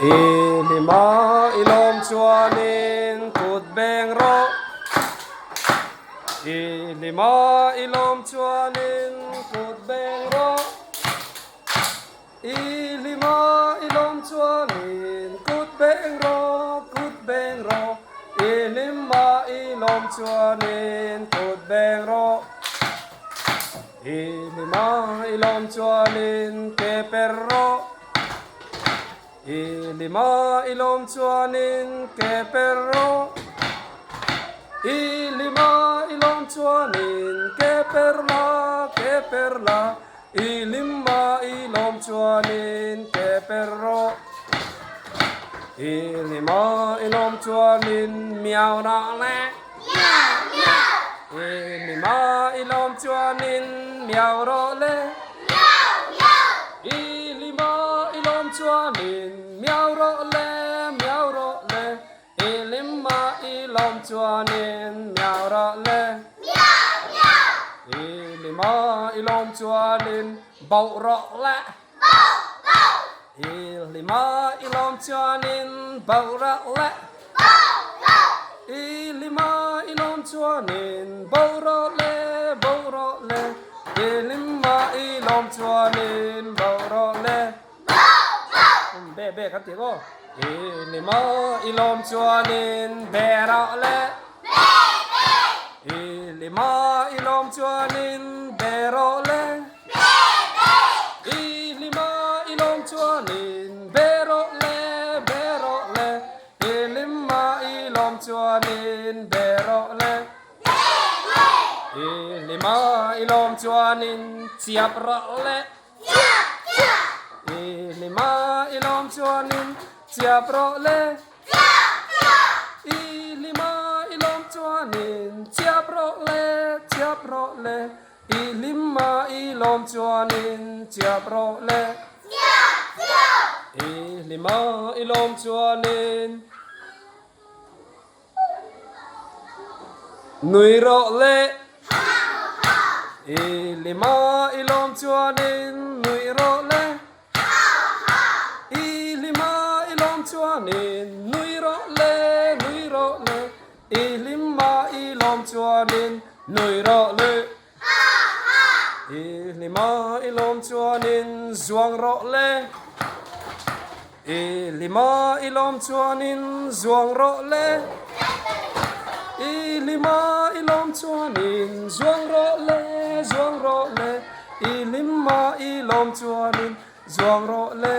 Ilima ilom chuanin kut beng ro. Ilima ilom chuanin kut beng ro. Ilima ilom chuanin kut beng ro, kut beng ro. Ilima ilom chuanin kut beng ro. Ilima ilom chuanin keper ro. Ilima ilom chuanin keperro. Ilima ilom chuanin keperla, keperla. Ilima ilom chuanin keperro. Ilima ilom chuanin miao na le. Ilima ilom chuanin miao ro le. Ilima ilom chuanin miao ro le, miao ro le. Ilima ilom chuanin miao ro le. Ilima ilom chuanin bau ro le. Ilima ilom chuanin bau ro le. Ilima ilom chuanin bau ro le, bau ro le. Ilima ilom chuanin bau ro le. Bè bè các tiếng cô. Ilima ilom chuanin bè ro le. Ilima ilom chuanin bè ro le. Ilima ilom chuanin bè ro le, bè ro le. Ilima ilom chuanin bè ro le. Ilima ilom chuanin chiap ro le. Ilima ilom chuanin chiap ro le. Ilima ilom chuanin chiap ro le, chiap ro le. Ilima ilom chuanin chiap ro le. Ilima ilom chuanin nui ro le. Ilima ilom chuanin nui ro le. Ilima ilom chuanin nui ro le, nui ro le. Ilima ilom chuanin nui ro le. Ilima ilom chuanin zuang ro le. Ilima ilom chuanin zuang ro le. Ilima ilom chuanin zuang ro le, zuang ro le. Ilima ilom chuanin zuang ro le.